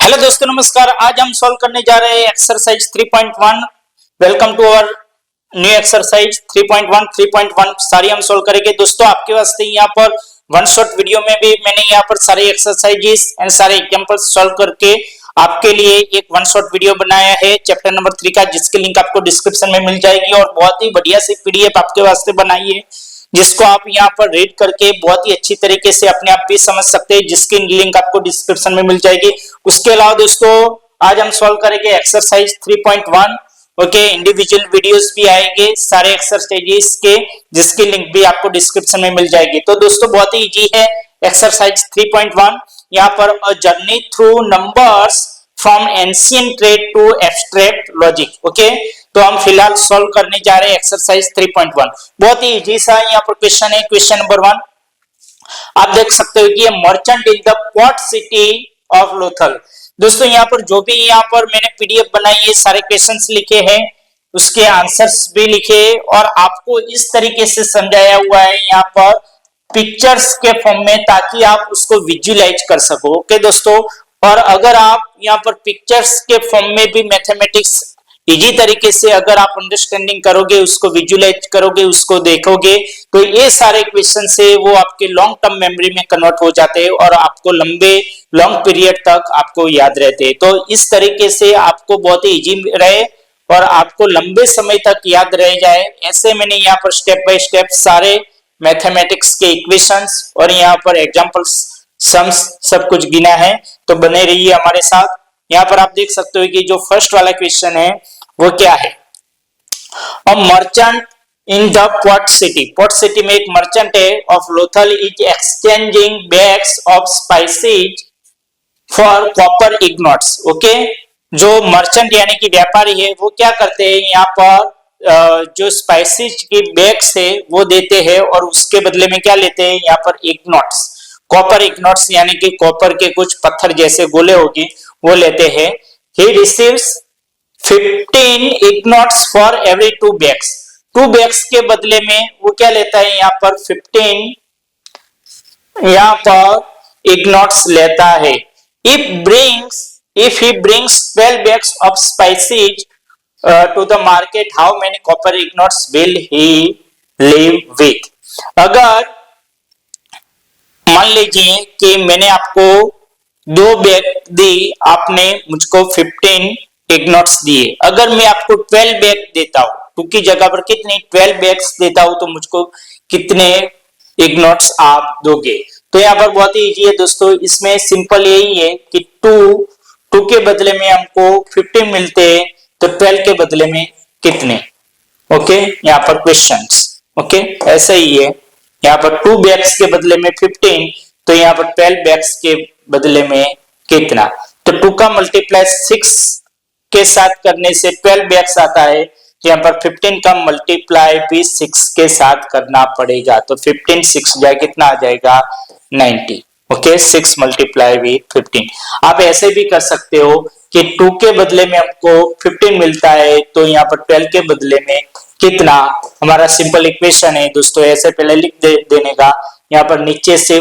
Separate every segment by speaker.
Speaker 1: Hello दोस्तों नमस्कार। आज हम सॉल्व करने जा रहे हैं exercise 3.1। Welcome to our new exercise 3.1 3.1 सारी हम सॉल्व करेंगे। दोस्तों आपके वास्ते यहाँ पर वन शॉट वीडियो में भी मैंने यहाँ पर सारे एक्सरसाइजेस एंड सारे एग्जांपल्स सॉल्व करके आपके लिए एक वन शॉट वीडियो बनाया है चैप्टर नंबर 3 का, जिसकी लिंक आपको डिस्क्रिप्शन में मिल जाएगी। और बहुत ही बढ़िया सी पीडीएफ आपके वास्ते बनाई है, जिसको आप यहाँ पर रीड करके बहुत ही अच्छी तरीके से अपने आप भी समझ सकते हैं, जिसकी लिंक आपको डिस्क्रिप्शन में मिल जाएगी। उसके अलावा दोस्तों आज हम सॉल्व करेंगे एक्सरसाइज 3.1। ओके, इंडिविजुअल वीडियोस भी आएंगे सारे एक्सरसाइजेस के, जिसकी लिंक भी आपको डिस्क्रिप्शन में मिल जाएगी। तो दोस्तों बहुत ही इजी है एक्सरसाइज 3.1। यहाँ पर a journey through numbers from ancient trade to abstract logic. Okay, तो हम फिलहाल सॉल्व करने जा रहे हैं एक्सरसाइज 3.1। बहुत ही इजी सा यहाँ पर क्वेश्चन है। क्वेश्चन नंबर 1 आप देख सकते हो कि ये merchant in the port city of Lothal. दोस्तों यहाँ पर जो भी यहाँ पर मैंने पीडीएफ बनाई है, सारे क्वेश्चंस लिखे हैं, उसके आंसर्स भी लिखे, और आपको इस तरीके से समझाया हुआ है यहाँ पर पिक्चर्स के फॉर्म में, ताकि आप उसको विजुअलाइज कर सको। ओके दोस्तों, और अगर आप यहाँ पर पिक्चर्स के फॉर्म में भी मैथमेटिक्स इजी तरीके से अगर आप अंडरस्टैंडिंग करोगे, उसको विजुअलाइज करोगे, उसको देखोगे, तो ये सारे क्वेश्चन से वो आपके लॉन्ग टर्म मेमोरी में कन्वर्ट हो जाते हैं और आपको लॉन्ग पीरियड तक आपको याद रहते हैं। तो इस तरीके से आपको बहुत ही इजी रहे और आपको लंबे समय तक याद रह जाए, ऐसे मैंने यहाँ पर स्टेप बाय स्टेप सारे मैथमेटिक्स के इक्वेशंस और यहाँ पर एग्जांपल्स सम्स सब कुछ गिना है। तो बने रहिए हमारे साथ। यहाँ पर आप देख सकते हो कि जो फर्स्ट वाला क्वेश्चन है वो क्या है। A merchant in the port city में एक मर्चेंट है of Lothal is exchanging bags of spices for copper ingots. Okay, जो मर्चेंट यानी कि व्यापारी है वो क्या करते हैं, यहाँ पर जो स्पाइसेज की बैग्स है वो देते हैं और उसके बदले में क्या लेते हैं, यहाँ पर इग्नोट्स, कॉपर इग्नोट्स यानी कि कॉपर के कुछ पत्थर जैसे गोले होगी वो लेते हैं। He receives 15 ingots for every 2 bags. 2 bags के बदले में वो क्या लेता है, यहाँ पर 15 यहाँ पर इग्नोट्स लेता है। if he brings 12 bags of spices to the market, how many copper ignots will he leave with? अगर मान लीजिए कि मैंने आपको 2 बैग दी, आपने मुझको 15 इग्नोट्स दिए, अगर मैं आपको 12 बैग देता हूं, 2 की जगह पर कितनी 12 बैग्स देता हूं, तो मुझको कितने इग्नोट्स आप दोगे। तो यहाँ पर बहुत ही इजी है दोस्तों, इसमें सिंपल यही है कि 2 के बदले में हमको 15 मिलते हैं, तो 12 के बदले में कितने। ओके, यहाँ पर क्वेश्चंस ओके ऐसा ही है। यहाँ पर 2 बैग्स के बदले में 15, तो यहाँ पर 12 बैग्स के बदले में कितना। तो 2 का मल्टीप्लाई 6 के साथ करने से 12 बैग्स आता है, तो यहाँ पर 15 का मल्टीप्लाई भी 6 के साथ करना पड़ेगा। तो 15 6 जाए कितना आ जाएगा 90। Okay, 6 multiply with 15। आप ऐसे भी कर सकते हो कि 2 के बदले में हमको 15 मिलता है, तो यहाँ पर 12 के बदले में कितना। हमारा सिंपल इक्वेशन है दोस्तों, ऐसे पहले लिख देने का, यहाँ पर नीचे से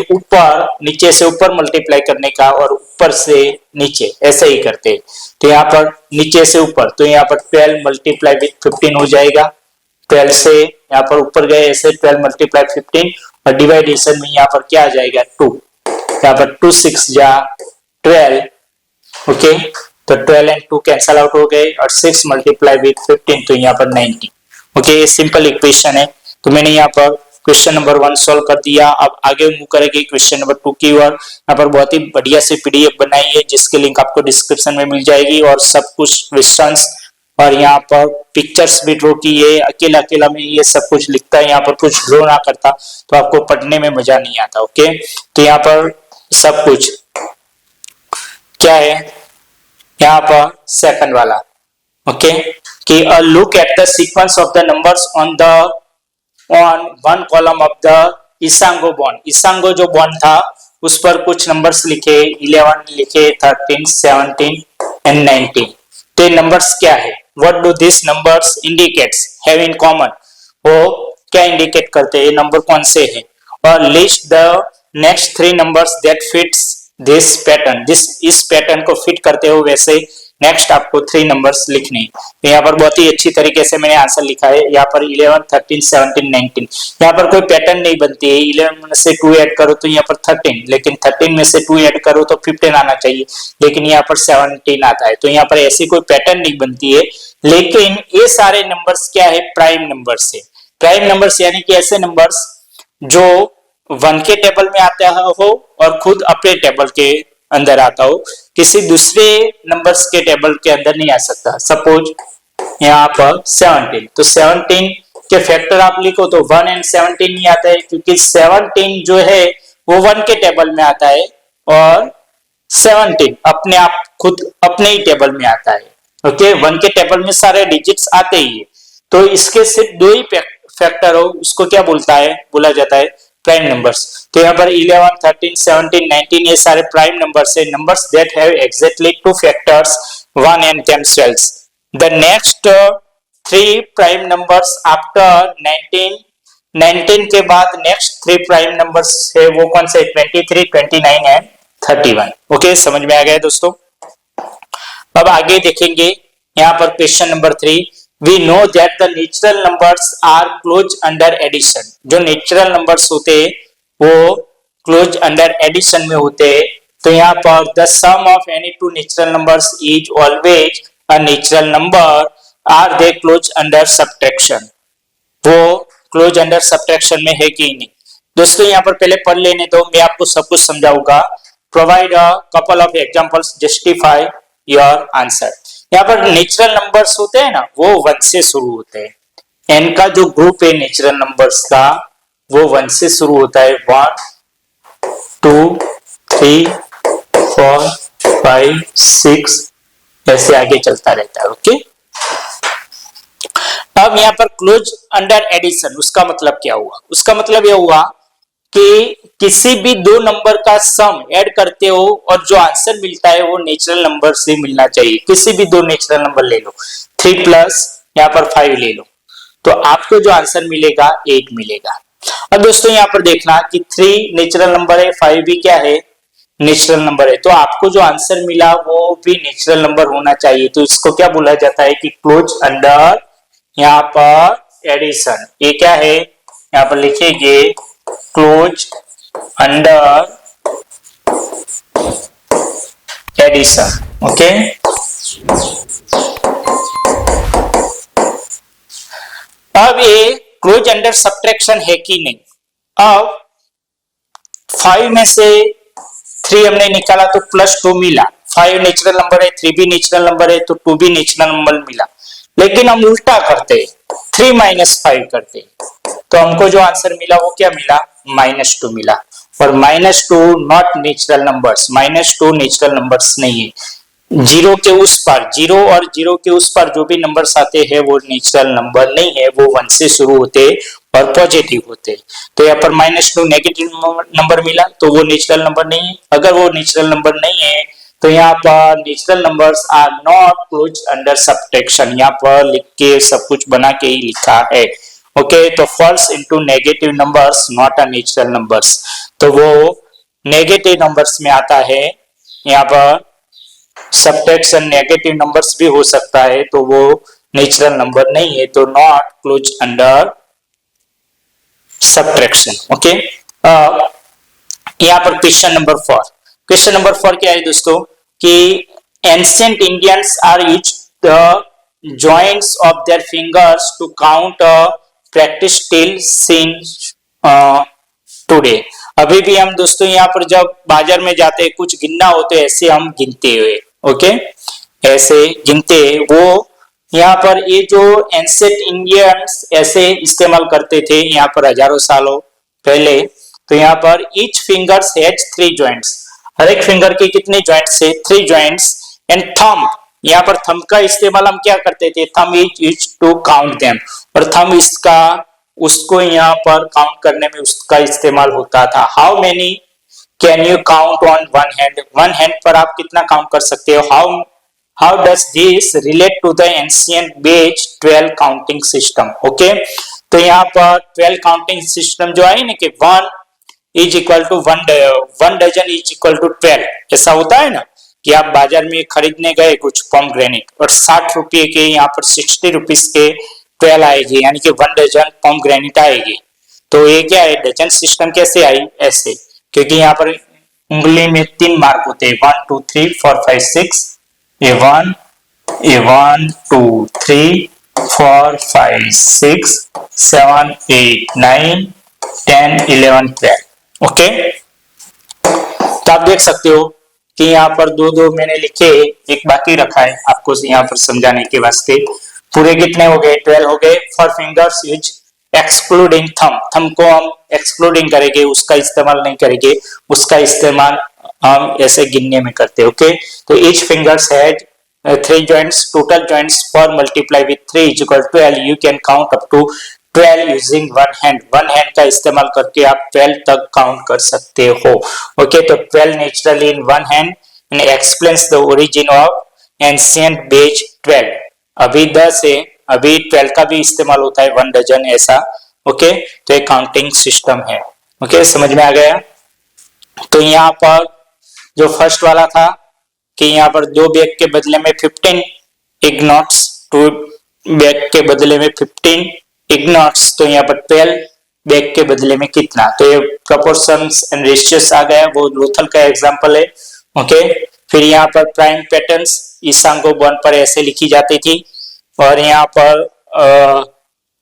Speaker 1: ऊपर मल्टीप्लाई करने का और ऊपर से नीचे, ऐसे ही करते हैं। तो यहाँ पर नीचे से ऊपर, तो यहाँ पर 12 मल्टीप्लाई विथ 15 हो जाएगा। 12 से यहाँ पर ऊपर गए, ऐसे 12 मल्टीप्लाई 15 और डिवाइडेशन में यहाँ पर क्या आ जाएगा 2। यहाँ पर 2 6 जा 12। ओके, तो 12 एंड 2 कैंसल आउट हो गए और 6 मल्टीप्लाई विथ 15, तो यहाँ पर 90। ओके, ये सिंपल इक्वेशन है। तो मैंने यहाँ पर क्वेश्चन नंबर 1 सॉल्व कर दिया। अब आगे मूव करेंगे क्वेश्चन नंबर 2 की ओर। यहाँ पर बहुत ही बढ़िया से पीडीएफ बनाई है, जिसकी लिंक आपको डिस्क्रिप्शन में मिल जाएगी, और सब कुछ क्वेश्चंस और यहाँ पर पिक्चर्स भी ड्रॉ की है। अकेला में ये सब कुछ लिखता है, यहाँ पर कुछ ड्रॉ ना करता तो आपको पढ़ने में मजा नहीं आता। ओके, तो यहाँ पर सब कुछ क्या है, यहाँ पर सेकंड वाला ओके कि a look at the sequence of the numbers on one column of the Ishango bone. Ishango जो बॉन्ड था उस पर कुछ नंबर्स लिखे, 11 लिखे, 13, 17 एंड 19। तो ये नंबर्स क्या है, what do this numbers indicates have in common, वो क्या इंडिकेट करते हैं, ये नंबर कौन से हैं। और list the next 3 numbers that fits इस पैटर्न को फिट करते हो वैसे नेक्स्ट आपको 3 नंबर्स लिखने। तो यहाँ पर बहुत ही अच्छी तरीके से मैंने आंसर लिखा है। यहाँ पर 11, 13, 17, 19 यहाँ पर कोई पैटर्न नहीं बनती है। 11 में से 2 ऐड करो तो यहाँ पर 13, लेकिन 13 में से 2 ऐड करो तो 15 आना चाहिए, लेकिन यहाँ पर 17 आता है। तो यहाँ पर ऐसी कोई पैटर्न नहीं बनती है। लेकिन ये सारे नंबर्स क्या है, प्राइम नंबर्स है। प्राइम नंबर्स यानी कि ऐसे नंबर्स जो 1 के टेबल में आता हो और खुद अपने टेबल के अंदर आता हो, किसी दूसरे नंबर्स के टेबल के अंदर नहीं आ सकता। सपोज यहाँ पर 17, तो 17 के फैक्टर आप लिखो तो 1 एंड 17 नहीं आता है, क्योंकि 17 जो है वो 1 के टेबल में आता है और 17 अपने आप खुद अपने ही टेबल में आता है। ओके, 1 के टेबल में सारे डिजिट्स आते ही है, तो इसके सिर्फ 2 ही फैक्टर हो, उसको क्या बोला जाता है प्राइम नंबर्स। तो यहाँ पर 11, 13, 17, 19 ये सारे प्राइम नंबर्स है, numbers that have exactly 2 factors 1 and themselves। The next 3 prime numbers after 19 के बाद नेक्स्ट 3 प्राइम नंबर्स है वो कौन से, 23, 29 एंड 31। ओके, समझ में आ गया दोस्तों। अब आगे देखेंगे यहाँ पर question number 3। We know that the natural numbers are closed under addition। जो नेचुरल नंबर्स होते हैं वो क्लोज अंडर एडिशन में होते हैं। तो यहाँ पर the sum of any two natural numbers is always a natural number। Are they closed under subtraction? वो क्लोज अंडर सब्ट्रैक्शन में है कि नहीं। दोस्तों यहाँ पर पहले पढ़ लेने दो, मैं आपको सब कुछ समझाऊंगा। Provide a couple of examples, justify your answer. यहाँ पर नेचुरल नंबर्स होते हैं ना, वो 1 से शुरू होते हैं। एन का जो ग्रुप है नेचुरल नंबर्स का वो 1 से शुरू होता है। 1, 2, 3, 4, 5, 6 ऐसे आगे चलता रहता है। ओके, अब यहाँ पर क्लोज अंडर एडिशन, उसका मतलब क्या हुआ? उसका मतलब यह हुआ कि किसी भी 2 नंबर का सम ऐड करते हो और जो आंसर मिलता है वो नेचुरल नंबर से मिलना चाहिए। किसी भी 2 नेचुरल नंबर ले लो, 3 प्लस यहाँ पर 5 ले लो, तो आपको जो आंसर मिलेगा 8 मिलेगा। अब दोस्तों यहाँ पर देखना कि 3 नेचुरल नंबर है, 5 भी क्या है, नेचुरल नंबर है, तो आपको जो आंसर मिला वो भी नेचुरल नंबर होना चाहिए। तो इसको क्या बोला जाता है कि क्लोज अंडर यहाँ पर एडिशन। ये क्या है, यहाँ पर लिखेंगे क्लोज अंडर एडिशन। ओके, अब ये क्लोज अंडर सब्ट्रैक्शन है कि नहीं। अब 5 में से 3 हमने निकाला तो +2 मिला। 5 नेचुरल नंबर है, 3 भी नेचुरल नंबर है, तो 2 भी नेचुरल नंबर मिला। लेकिन हम उल्टा करते, 3 - 5 करते, तो हमको जो आंसर मिला वो क्या मिला, -2 मिला। और -2 not natural numbers, -2 natural numbers नहीं है। 0 के उस पार, 0 और 0 के उस पार जो भी नंबर्स आते हैं वो नेचुरल नंबर नहीं है, वो 1 से शुरू होते और पॉजिटिव होते। तो यहाँ पर -2 नेगेटिव नंबर मिला, तो वो नेचुरल नंबर नहीं है। अगर वो नेचुरल नंबर नहीं है तो यहाँ पर natural numbers are not close under subtraction. यहाँ पर लिख के सब कुछ बना के ही लिखा है। ओके, तो falls into negative numbers not a natural numbers, तो वो नेगेटिव नंबर्स में आता है। यहाँ पर सब्ट्रैक्शन नेगेटिव नंबर्स भी हो सकता है, तो वो नेचुरल नंबर नहीं है, तो not close under subtraction. Okay, यहाँ पर क्वेश्चन नंबर 4। क्वेश्चन नंबर 4 क्या है दोस्तों कि ancient Indians are used the joints of their fingers to count practice till seen today. अभी भी हम दोस्तों यहाँ पर जब बाजार में जाते हैं कुछ गिनना होते है, ऐसे हम गिनते हुए, ओके, ऐसे गिनते, वो यहाँ पर ये जो एंशिएंट इंडियंस ऐसे इस्तेमाल करते थे यहाँ पर हजारों सालों पहले। तो यहाँ पर ईच फिंगर्स हैज 3 जॉइंट्स, हर एक फिंगर के कितने जॉइंट्स है, 3 जॉइंट्स। एंड थंब, यहाँ पर थंब का इस्तेमाल हम क्या करते थे, thumb is used to count them, और थंब इसका उसको यहाँ पर काउंट करने में उसका इस्तेमाल होता था। How many can you count on one hand, one hand पर आप कितना काउंट कर सकते हो। How does this relate to the ancient base 12 counting system. Okay, तो यहाँ पर 12 काउंटिंग सिस्टम जो है ना कि 1 is equal to 1 dozen is equal to 12। ऐसा होता है ना कि आप बाजार में खरीदने गए कुछ पोमग्रेनेट और 60 रुपए के यहाँ पर 60 रुपीज के 12 आएगी, यानी कि 1 डजन पोमग्रेनेट आएगी। तो ये क्या है, डजन सिस्टम कैसे आई, ऐसे, क्योंकि यहाँ पर उंगली में 3 मार्क होते हैं, 1 2 3 4 5 6, A1 2 3 4 5 6 7 8 9 10 11 12। ओके, तो आप देख सकते हो कि यहाँ पर दो दो मैंने लिखे, एक बाकी रखा है आपको यहाँ पर समझाने के वास्ते। पूरे कितने हो गए, 12 हो गए। For fingers is excluding thumb, thumb को हम एक्सक्लूडिंग करेंगे, उसका इस्तेमाल नहीं करेंगे, उसका इस्तेमाल हम ऐसे गिनने में करते हैं। ओके, तो each fingers has 3 joints, total joints for multiply with 3 is equal to 12। you can count up to 12 using one hand। one hand का इस्तेमाल करके आप 12 तक काउंट कर सकते हो। ओके, तो 12 naturally in one hand and explains the origin of ancient beige 12। अभी 10 है, अभी 12 का भी इस्तेमाल होता है 1 डजन ऐसा। ओके, तो एक काउंटिंग सिस्टम है। ओके, समझ में आ गया। तो यहाँ पर जो फर्स्ट वाला था कि यहाँ पर 2 बैग के बदले में 15 इग्नॉट्स, 2 बैग के बदले में 15 इग्नॉट्स, तो यहाँ पर 12 बैग के बदले में कितना। तो ये प्रोपोर्शंस एंड रेशियोस आ गया, वो लोथल का एग्जांपल है। ओके, फिर यहाँ पर प्राइम पैटर्न्स ईसांगो वन पर ऐसे लिखी जाती थी, और यहाँ पर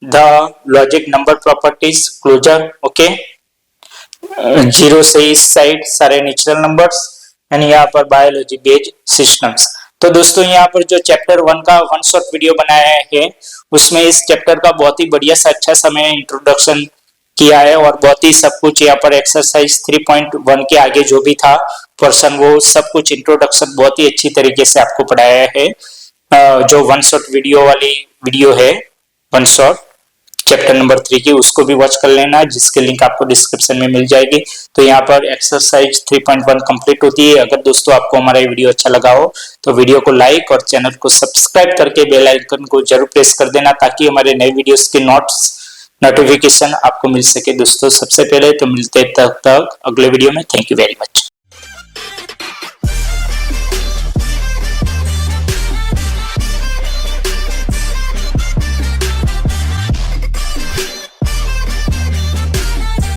Speaker 1: the logic number properties closure. Okay, 0 से इस साइड सारे नेचुरल नंबर्स, एंड यहाँ पर बायोलॉजी बेस्ड सिस्टम्स। तो दोस्तों यहाँ पर जो चैप्टर 1 का 1 शॉर्ट वीडियो बनाया है, उसमें इस चैप्टर का बहुत ही बढ़िया सा अच्छा सा मैंने इंट्रोडक्शन किया है, और बहुत ही सब कुछ यहाँ पर एक्सरसाइज 3.1 के आगे जो भी था पोर्शन, वो सब कुछ इंट्रोडक्शन बहुत ही अच्छी तरीके से आपको पढ़ाया है। जो 1 शॉर्ट वीडियो वाली वीडियो है 1 शॉर्ट चैप्टर नंबर 3 की, उसको भी वॉच कर लेना, जिसके लिंक आपको डिस्क्रिप्शन में मिल जाएगी। तो यहाँ पर एक्सरसाइज 3.1 कंप्लीट होती है। अगर दोस्तों आपको हमारा ये वीडियो अच्छा लगा हो तो वीडियो को लाइक और चैनल को सब्सक्राइब करके बेल आइकन को जरूर प्रेस कर देना, ताकि हमारे नए वीडियोस के नोटिफिकेशन आपको मिल सके। दोस्तों सबसे पहले तो मिलते तक अगले वीडियो में। Thank you very much.